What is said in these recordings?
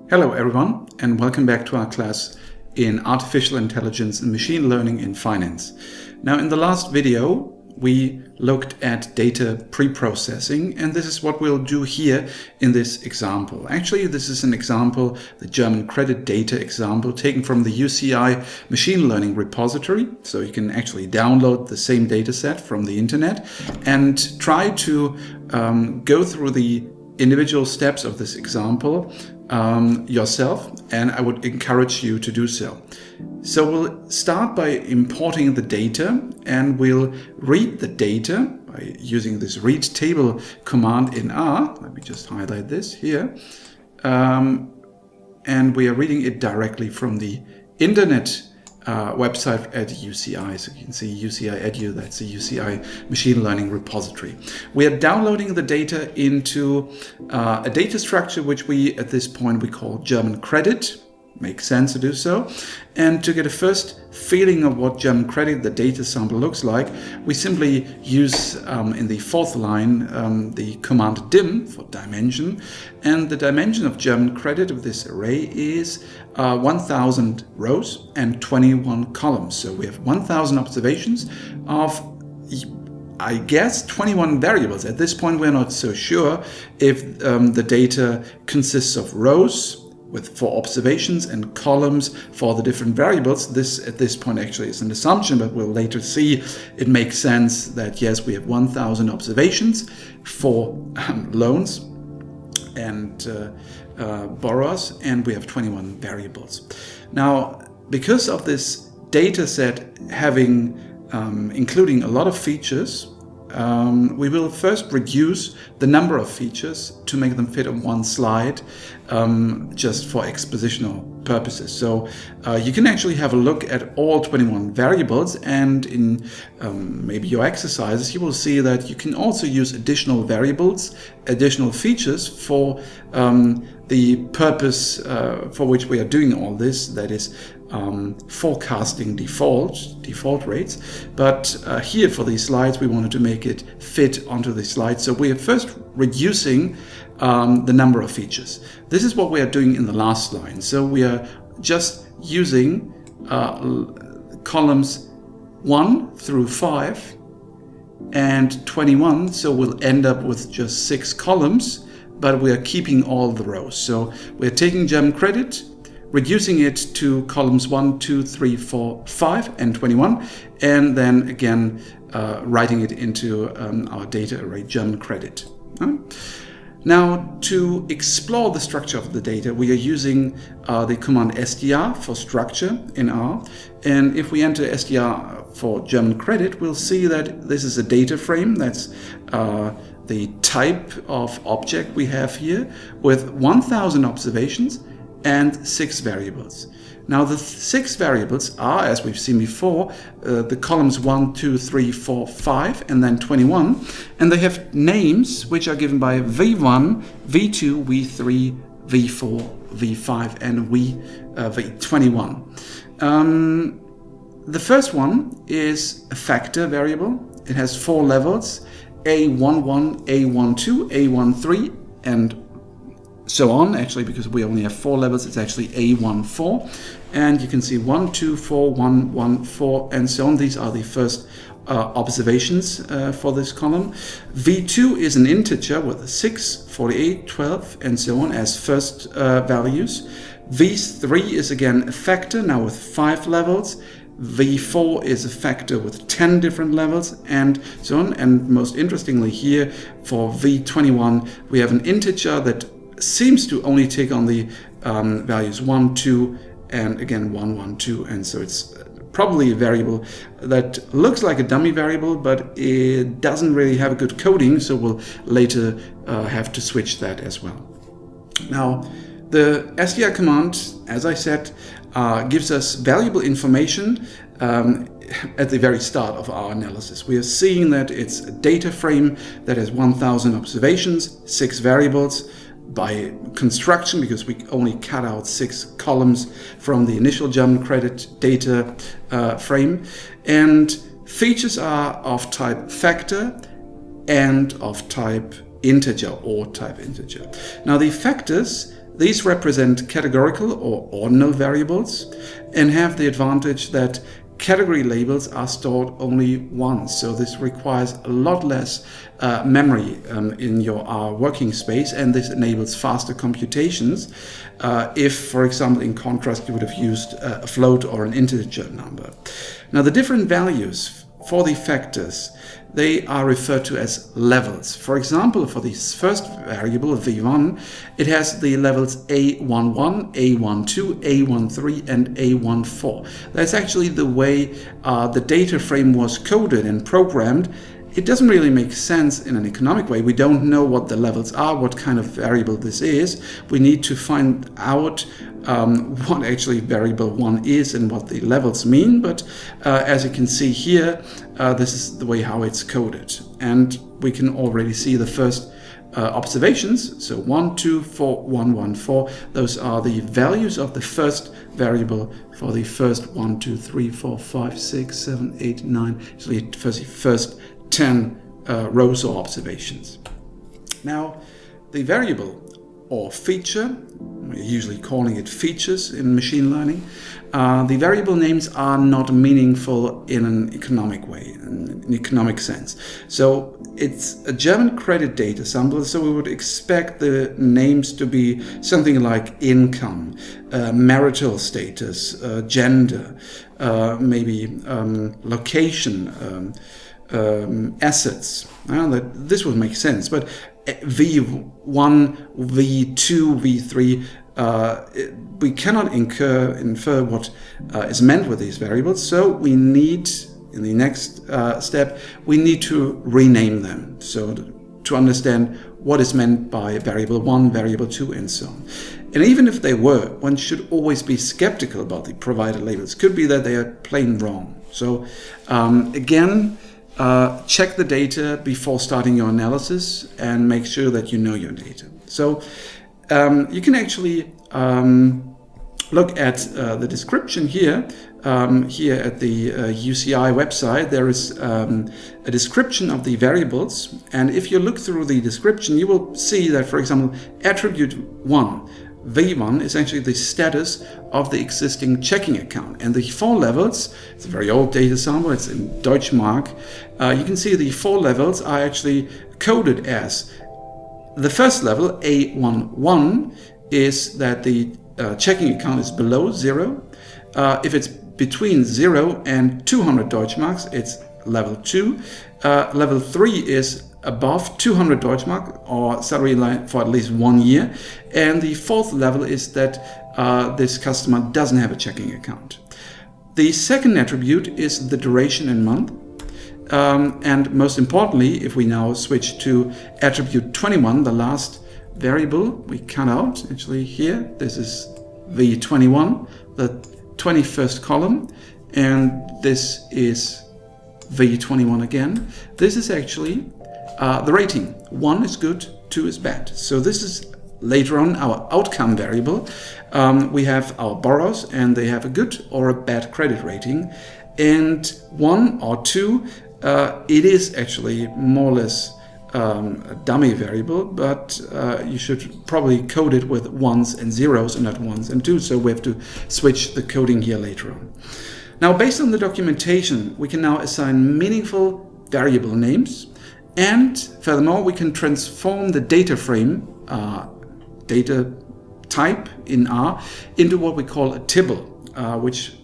Hello everyone, and welcome back to our class in Artificial Intelligence and Machine Learning in Finance. Now, in the last video, we looked at data pre-processing, and this is what we'll do here in this example. Actually, this is an example, the German credit data example, taken from the UCI machine learning repository. So you can actually download the same data set from the internet and try to go through the individual steps of this example yourself, and I would encourage you to do so. So we'll start by importing the data, and we'll read the data by using this read table command in R. Let me just highlight this here. And we are reading it directly from the internet website at UCI. So you can see UCI Edu, that's the UCI machine learning repository. We are downloading the data into a data structure which we at this point we call German credit. Makes sense to do so. And to get a first feeling of what German credit, the data sample, looks like, we simply use in the fourth line the command dim for dimension. And the dimension of German credit of this array is 1000 rows and 21 columns. So we have 1000 observations of, I guess, 21 variables. At this point, we're not so sure if the data consists of rows for observations and columns for the different variables. This at this point actually is an assumption, but we'll later see it makes sense that yes, we have 1000 observations for loans and borrowers, and we have 21 variables. Now, because of this data set having including a lot of features, we will first reduce the number of features to make them fit on one slide, just for expositional purposes. So you can actually have a look at all 21 variables, and in maybe your exercises you will see that you can also use additional variables, additional features for the purpose for which we are doing all this, that is forecasting default rates. But here for these slides we wanted to make it fit onto the slide. So we are first reducing the number of features. This is what we are doing in the last line. So we are just using columns 1 through 5 and 21. So we'll end up with just 6 columns, but we are keeping all the rows. So we're taking German credit, reducing it to columns 1, 2, 3, 4, 5, and 21, and then again writing it into our data array German credit. Now, to explore the structure of the data, we are using the command str for structure in R. And if we enter str for German credit, we'll see that this is a data frame. That's the type of object we have here with 1000 observations and 6 variables. Now the 6 variables are, as we've seen before, the columns 1, 2, 3, 4, 5, and then 21, and they have names which are given by V1, V2, V3, V4, V5, and V21. The first one is a factor variable. It has 4 levels: A11, A12, A13, and so on. Actually, because we only have 4 levels, it's actually A14, and you can see 1, 2, 4, 1, 1, 4, and so on. These are the first observations for this column. V2 is an integer with 6, 48, 12, and so on as first values. V3 is again a factor, now with 5 levels. V4 is a factor with 10 different levels, and so on. And most interestingly here, for V21, we have an integer that seems to only take on the values 1, 2, and again 1, 1, 2, and so it's probably a variable that looks like a dummy variable, but it doesn't really have a good coding, so we'll later have to switch that as well. Now, the str command, as I said, gives us valuable information at the very start of our analysis. We are seeing that it's a data frame that has 1000 observations, 6 variables, by construction, because we only cut out 6 columns from the initial German credit data frame. And features are of type factor and of type integer or type integer. Now the factors, these represent categorical or ordinal variables and have the advantage that category labels are stored only once. So this requires a lot less memory in your R working space, and this enables faster computations if, for example, in contrast, you would have used a float or an integer number. Now, the different values for the factors, they are referred to as levels. For example, for this first variable, v1, it has the levels a11, a12, a13, and a14. That's actually the way the data frame was coded and programmed. It doesn't really make sense in an economic way. We don't know what the levels are, what kind of variable this is. We need to find out what actually variable 1 is and what the levels mean. But as you can see here, this is the way how it's coded. And we can already see the first observations. So 1, 2, 4, 1, 1, 4. Those are the values of the first variable for the first 1, 2, 3, 4, 5, 6, 7, 8, 9. Actually, first 10 rows or observations. Now, the variable or feature, we're usually calling it features in machine learning, the variable names are not meaningful in an economic way, in an economic sense. So it's a German credit data sample, so we would expect the names to be something like income, marital status, gender, maybe location, assets. This would make sense, but V1, V2, V3, we cannot infer what is meant with these variables. So we need, in the next step, we need to rename them. So to understand what is meant by variable 1, variable 2, and so on. And even if they were, one should always be skeptical about the provided labels. Could be that they are plain wrong. So again, check the data before starting your analysis and make sure that you know your data. So you can actually look at the description here. Here at the UCI website, there is a description of the variables. And if you look through the description, you will see that, for example, attribute 1, V1 is actually the status of the existing checking account. And the 4 levels, it's a very old data sample, it's in Deutschmark. You can see the 4 levels are actually coded as the first level, A11, is that the checking account is below 0. If it's between 0 and 200 Deutschmarks, it's level 2. Level 3 is above 200 Deutschmark or salary line for at least 1 year. And the 4th level is that this customer doesn't have a checking account. The second attribute is the duration in month. And most importantly, if we now switch to attribute 21, the last variable we cut out, actually here, this is V21, the 21st column, and this is V21 again. This is actually the rating. 1 is good, 2 is bad. So this is later on our outcome variable. We have our borrowers and they have a good or a bad credit rating. And 1 or 2, it is actually more or less a dummy variable, but you should probably code it with 1s and 0s and not 1s and 2s. So we have to switch the coding here later on. Now, based on the documentation, we can now assign meaningful variable names. And furthermore, we can transform the data frame, data type in R, into what we call a tibble, which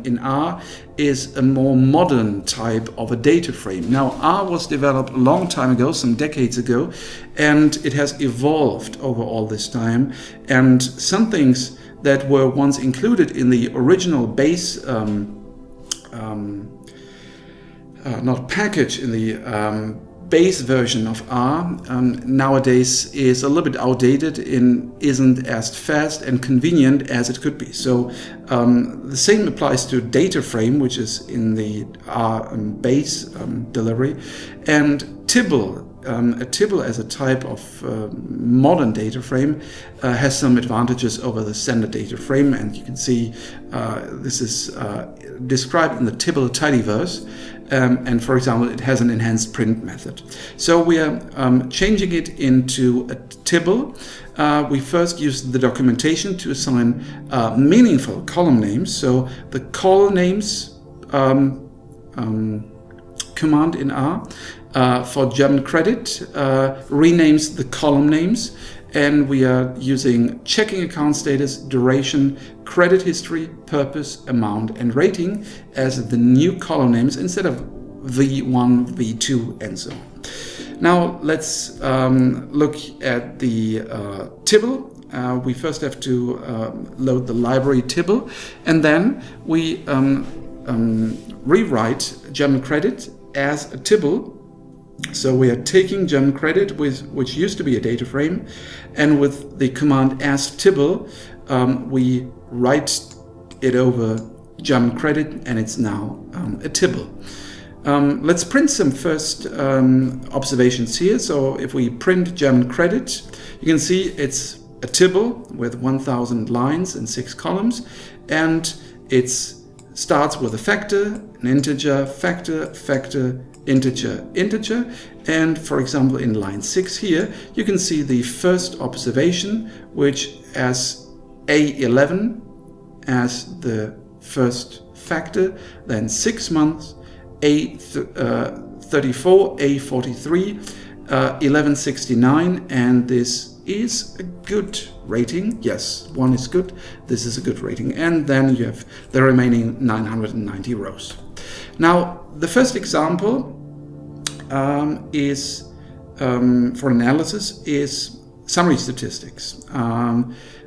in R is a more modern type of a data frame. Now, R was developed a long time ago, some decades ago, and it has evolved over all this time. And some things that were once included in the original base, not package, in the base version of R nowadays is a little bit outdated and isn't as fast and convenient as it could be. So the same applies to data frame, which is in the R base delivery, and tibble. A tibble as a type of modern data frame has some advantages over the standard data frame, and you can see this is described in the tibble tidyverse. And for example, it has an enhanced print method. So we are changing it into a tibble. we first use the documentation to assign meaningful column names. So the call names command in R for German credit renames the column names, and we are using checking account status, duration, credit history, purpose, amount, and rating as the new column names instead of V1, V2, and so on. Now let's look at the tibble. We first have to load the library tibble, and then we rewrite German credit as a tibble. So we are taking German credit, which used to be a data frame, and with the command as tibble, we write it over German credit, and it's now a tibble. Let's print some first observations here. So if we print German credit, you can see it's a tibble with 1000 lines and 6 columns, and it starts with a factor, an integer, factor, factor, integer, integer. And for example, in line 6 here, you can see the first observation, which has A11 as the first factor, then 6 months, A34, A43, 1169, and this is a good rating. Yes, 1 is good. This is a good rating. And then you have the remaining 990 rows. Now, the first example is for analysis is summary statistics.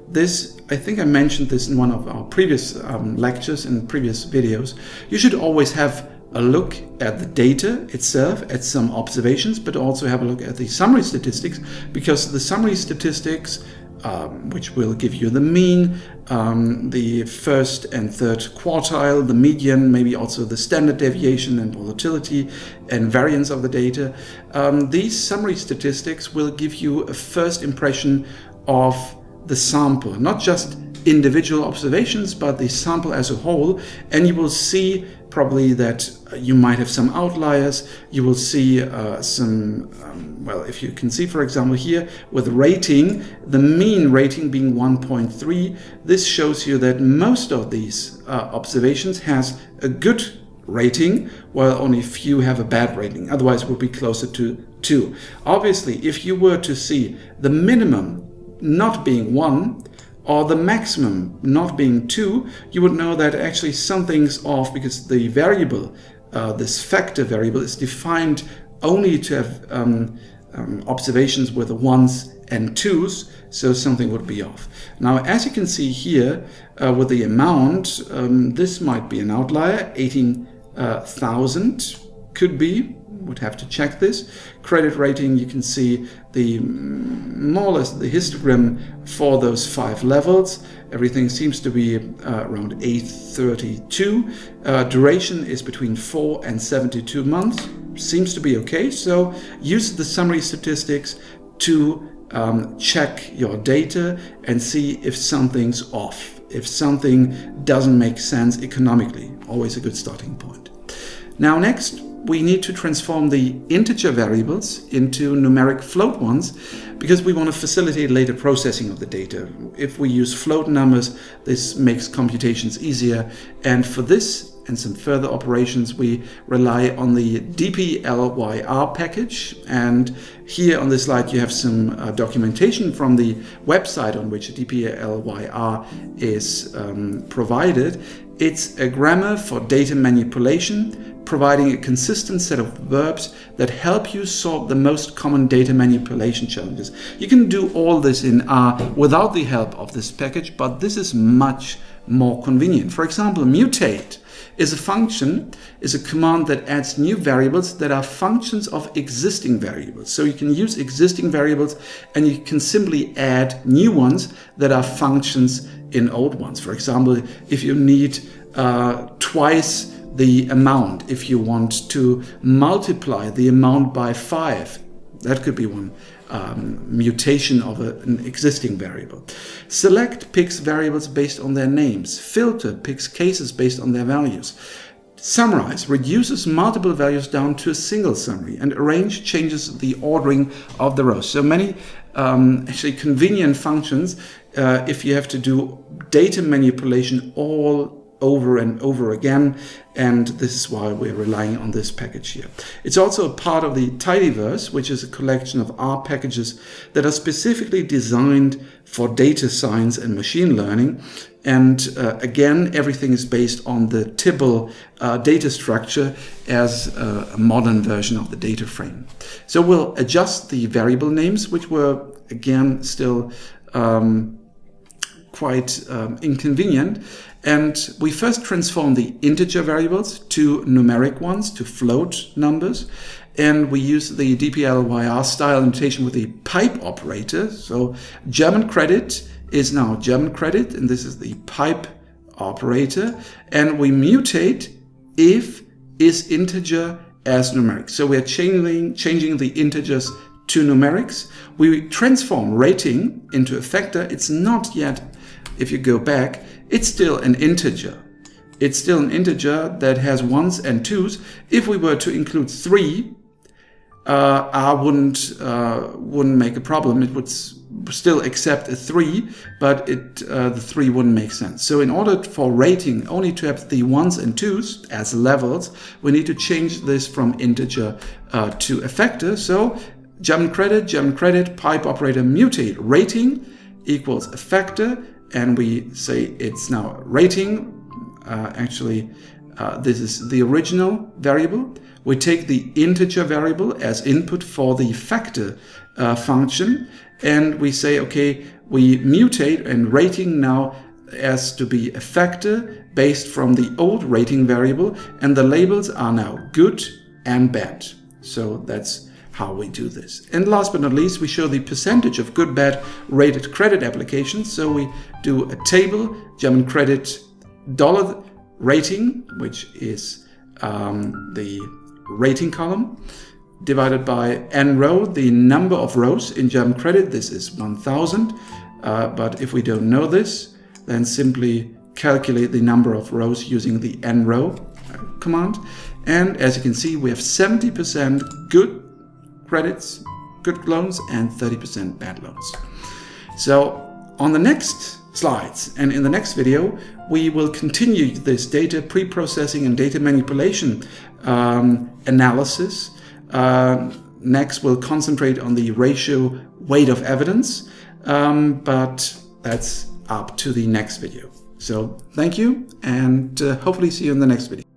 This, I think I mentioned this in one of our previous lectures and previous videos. You should always have a look at the data itself, at some observations, but also have a look at the summary statistics, because the summary statistics, which will give you the mean, the first and third quartile, the median, maybe also the standard deviation and volatility and variance of the data. These summary statistics will give you a first impression of the sample, not just individual observations, but the sample as a whole, and you will see probably that you might have some outliers. You will see some, well, if you can see, for example, here with rating, the mean rating being 1.3, this shows you that most of these observations has a good rating, while only few have a bad rating. Otherwise, it would be closer to 2. Obviously, if you were to see the minimum not being 1, or the maximum not being 2, you would know that actually something's off, because the variable, this factor variable, is defined only to have observations with 1s and 2s, so something would be off. Now, as you can see here with the amount, this might be an outlier. 18,000 could be. Would have to check this. Credit rating, you can see the more or less the histogram for those 5 levels. Everything seems to be around 832. Duration is between 4 and 72 months. Seems to be okay. So use the summary statistics to check your data and see if something's off, if something doesn't make sense economically. Always a good starting point. Now next, we need to transform the integer variables into numeric float ones, because we want to facilitate later processing of the data. If we use float numbers, this makes computations easier. And for this and some further operations, we rely on the dplyr package. And here on this slide, you have some documentation from the website on which dplyr is provided. It's a grammar for data manipulation, providing a consistent set of verbs that help you solve the most common data manipulation challenges. You can do all this in R without the help of this package, but this is much more convenient. For example, mutate is a function, is a command that adds new variables that are functions of existing variables. So you can use existing variables and you can simply add new ones that are functions in old ones. For example, if you need twice the amount, if you want to multiply the amount by 5, that could be one mutation of an existing variable. Select picks variables based on their names. Filter picks cases based on their values. Summarize reduces multiple values down to a single summary, and arrange changes the ordering of the rows. So many actually convenient functions if you have to do data manipulation all over and over again, and this is why we're relying on this package here. It's also a part of the tidyverse, which is a collection of R packages that are specifically designed for data science and machine learning. And again, everything is based on the Tibble data structure as a modern version of the data frame. So we'll adjust the variable names, which were again still quite inconvenient. And we first transform the integer variables to numeric ones, to float numbers. And we use the DPLYR style notation with the pipe operator. So German credit is now German credit, and this is the pipe operator. And we mutate if is integer as numeric. So we are changing the integers to numerics. We transform rating into a factor. It's not yet, if you go back, it's still an integer. It's still an integer that has ones and twos. If we were to include 3, R wouldn't make a problem. It would still accept a 3, but the 3 wouldn't make sense. So in order for rating only to have the ones and twos as levels, we need to change this from integer to a factor. So German credit, pipe operator mutate rating equals a factor, and we say it's now rating. This is the original variable. We take the integer variable as input for the factor function, and we say, okay, we mutate and rating now as to be a factor based from the old rating variable, and the labels are now good and bad. So that's how we do this. And last but not least, we show the percentage of good, bad rated credit applications. So we do a table, German credit dollar rating, which is the rating column, divided by n row, the number of rows in German credit. This is 1000. But if we don't know this, then simply calculate the number of rows using the n row command. And as you can see, we have 70% good credits, good loans, and 30% bad loans. So on the next slides and in the next video, we will continue this data pre-processing and data manipulation analysis. Next, we'll concentrate on the ratio weight of evidence, but that's up to the next video. So thank you, and hopefully see you in the next video.